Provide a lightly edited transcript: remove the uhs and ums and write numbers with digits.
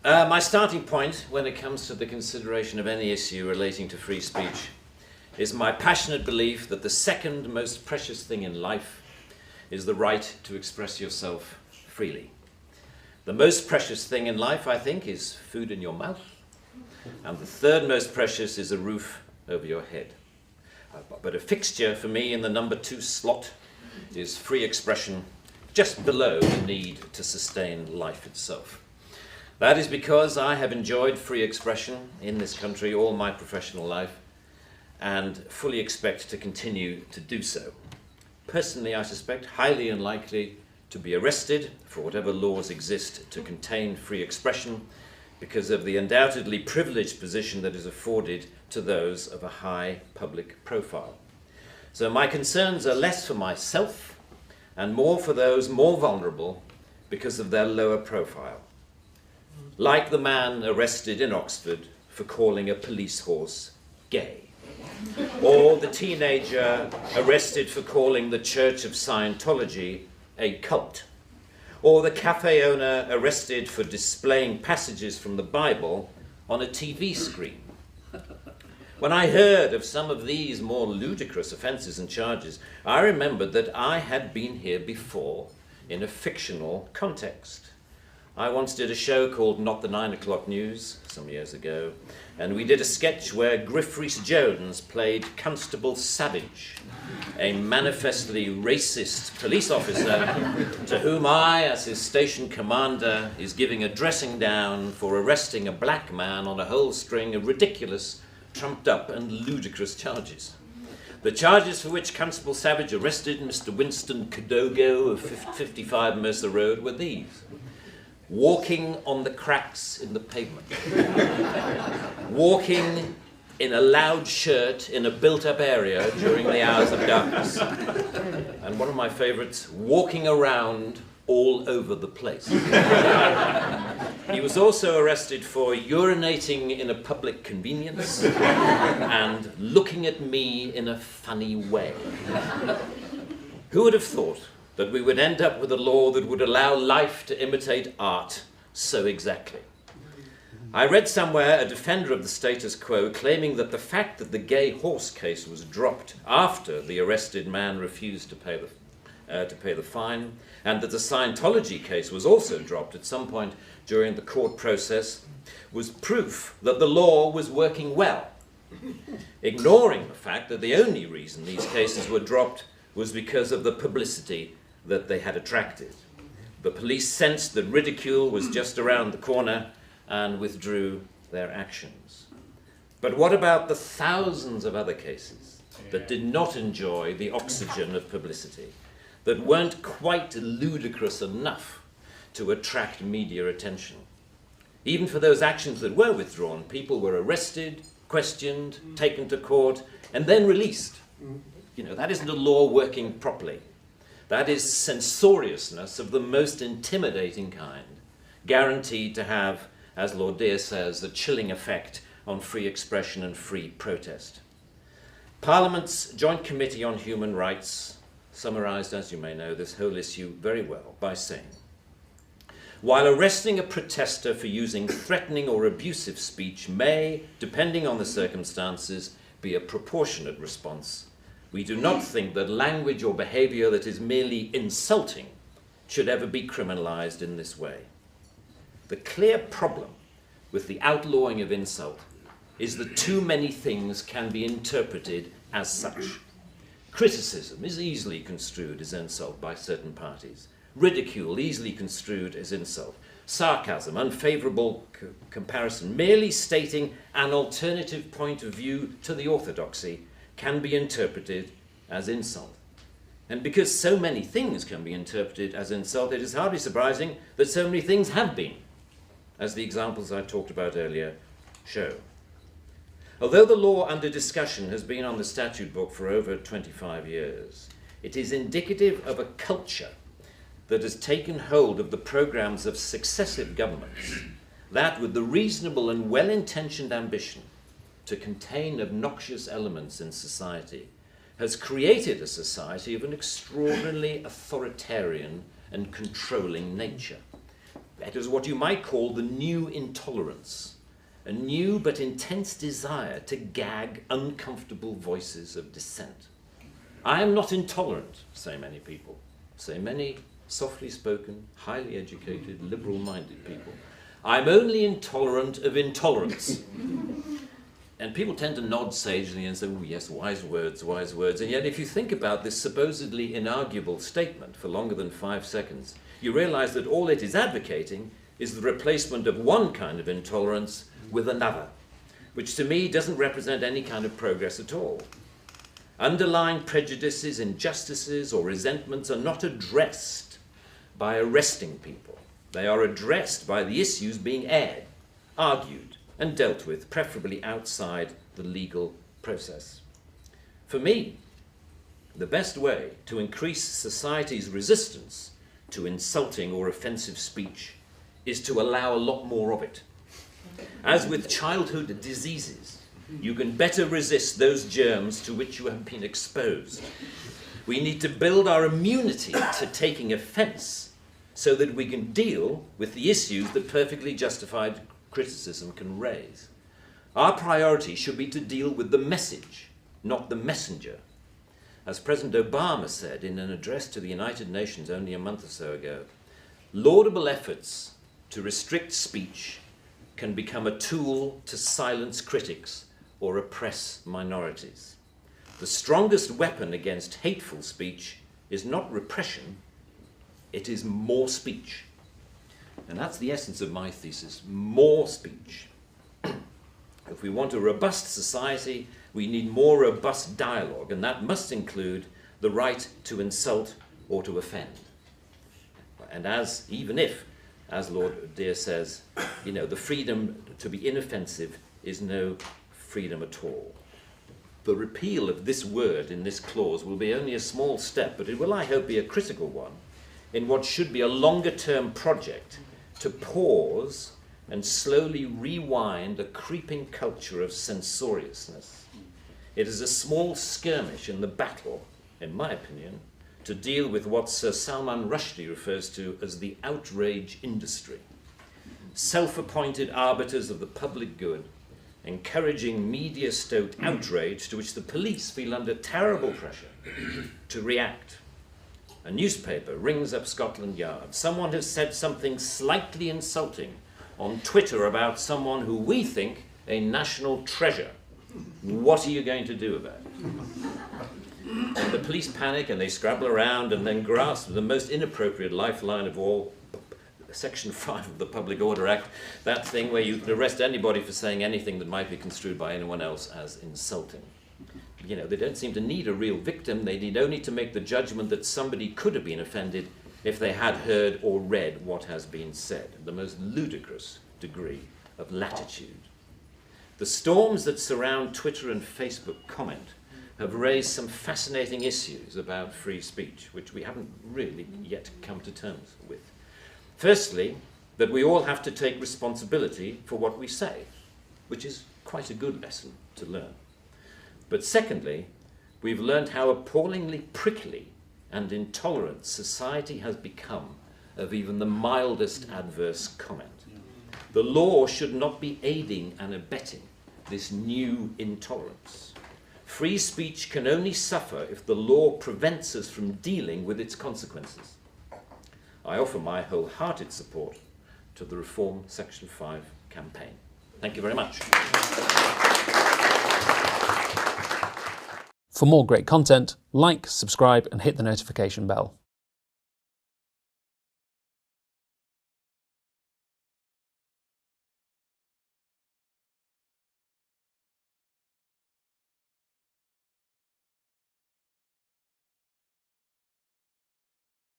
My starting point when it comes to the consideration of any issue relating to free speech is my passionate belief that the second most precious thing in life is the right to express yourself freely. The most precious thing in life, I think, is food in your mouth, and the third most precious is a roof over your head. But a fixture for me in the number 2 slot is free expression, just below the need to sustain life itself. That is because I have enjoyed free expression in this country all my professional life and fully expect to continue to do so. Personally, I suspect highly unlikely to be arrested for whatever laws exist to contain free expression because of the undoubtedly privileged position that is afforded to those of a high public profile. So my concerns are less for myself and more for those more vulnerable because of their lower profile. Like the man arrested in Oxford for calling a police horse gay, or the teenager arrested for calling the Church of Scientology a cult, or the cafe owner arrested for displaying passages from the Bible on a TV screen. When I heard of some of these more ludicrous offences and charges, I remembered that I had been here before in a fictional context. I once did a show called Not the 9 O'Clock News some years ago, and we did a sketch where Griff Rhys-Jones played Constable Savage, a manifestly racist police officer to whom I, as his station commander, is giving a dressing down for arresting a black man on a whole string of ridiculous, trumped up and ludicrous charges. The charges for which Constable Savage arrested Mr. Winston Kadogo of 55 Mercer Road were these: walking on the cracks in the pavement, walking in a loud shirt in a built-up area during the hours of darkness, and one of my favourites, walking around all over the place. He was also arrested for urinating in a public convenience and looking at me in a funny way. Who would have thought that we would end up with a law that would allow life to imitate art so exactly? I read somewhere a defender of the status quo claiming that the fact that the gay horse case was dropped after the arrested man refused to pay the fine, and that the Scientology case was also dropped at some point during the court process, was proof that the law was working well, ignoring the fact that the only reason these cases were dropped was because of the publicity that they had attracted. The police sensed that ridicule was just around the corner and withdrew their actions. But what about the thousands of other cases that did not enjoy the oxygen of publicity, that weren't quite ludicrous enough to attract media attention? Even for those actions that were withdrawn, people were arrested, questioned, taken to court, and then released. You know, that isn't a law working properly. That is censoriousness of the most intimidating kind, guaranteed to have, as Lord Deer says, a chilling effect on free expression and free protest. Parliament's Joint Committee on Human Rights summarised, as you may know, this whole issue very well by saying, while arresting a protester for using threatening or abusive speech may, depending on the circumstances, be a proportionate response, we do not think that language or behaviour that is merely insulting should ever be criminalised in this way. The clear problem with the outlawing of insult is that too many things can be interpreted as such. Criticism is easily construed as insult by certain parties. Ridicule easily construed as insult. Sarcasm, unfavourable comparison, merely stating an alternative point of view to the orthodoxy can be interpreted as insult. And because so many things can be interpreted as insult, it is hardly surprising that so many things have been, as the examples I talked about earlier show. Although the law under discussion has been on the statute book for over 25 years, it is indicative of a culture that has taken hold of the programs of successive governments, that with the reasonable and well-intentioned ambition to contain obnoxious elements in society, has created a society of an extraordinarily authoritarian and controlling nature. echoes what you might call the new intolerance, a new but intense desire to gag uncomfortable voices of dissent. I am not intolerant, say many people, say many softly spoken, highly educated, liberal-minded people. I'm only intolerant of intolerance. And people tend to nod sagely and say, oh yes, wise words, wise words. And yet if you think about this supposedly inarguable statement for longer than 5 seconds, you realize that all it is advocating is the replacement of one kind of intolerance with another, which to me doesn't represent any kind of progress at all. Underlying prejudices, injustices, or resentments are not addressed by arresting people. They are addressed by the issues being aired, argued, and dealt with, preferably outside the legal process. For me, the best way to increase society's resistance to insulting or offensive speech is to allow a lot more of it. As with childhood diseases, you can better resist those germs to which you have been exposed. We need to build our immunity to taking offense so that we can deal with the issues that perfectly justified criticism can raise. Our priority should be to deal with the message, not the messenger. As President Obama said in an address to the United Nations only a month or so ago, laudable efforts to restrict speech can become a tool to silence critics or oppress minorities. The strongest weapon against hateful speech is not repression, it is more speech. And that's the essence of my thesis, more speech. If we want a robust society, we need more robust dialogue, and that must include the right to insult or to offend. And even if, as Lord Dear says, the freedom to be inoffensive is no freedom at all. The repeal of this word in this clause will be only a small step, but it will, I hope, be a critical one in what should be a longer-term project to pause and slowly rewind a creeping culture of censoriousness. It is a small skirmish in the battle, in my opinion, to deal with what Sir Salman Rushdie refers to as the outrage industry. Self-appointed arbiters of the public good, encouraging media-stoked outrage to which the police feel under terrible pressure to react. A newspaper rings up Scotland Yard. Someone has said something slightly insulting on Twitter about someone who we think a national treasure. What are you going to do about it? And the police panic and they scrabble around and then grasp the most inappropriate lifeline of all, Section 5 of the Public Order Act, that thing where you can arrest anybody for saying anything that might be construed by anyone else as insulting. They don't seem to need a real victim. They need only to make the judgment that somebody could have been offended if they had heard or read what has been said. The most ludicrous degree of latitude. The storms that surround Twitter and Facebook comment have raised some fascinating issues about free speech, which we haven't really yet come to terms with. Firstly, that we all have to take responsibility for what we say, which is quite a good lesson to learn. But secondly, we've learned how appallingly prickly and intolerant society has become of even the mildest adverse comment. The law should not be aiding and abetting this new intolerance. Free speech can only suffer if the law prevents us from dealing with its consequences. I offer my wholehearted support to the Reform Section 5 campaign. Thank you very much. For more great content, like, subscribe and hit the notification bell.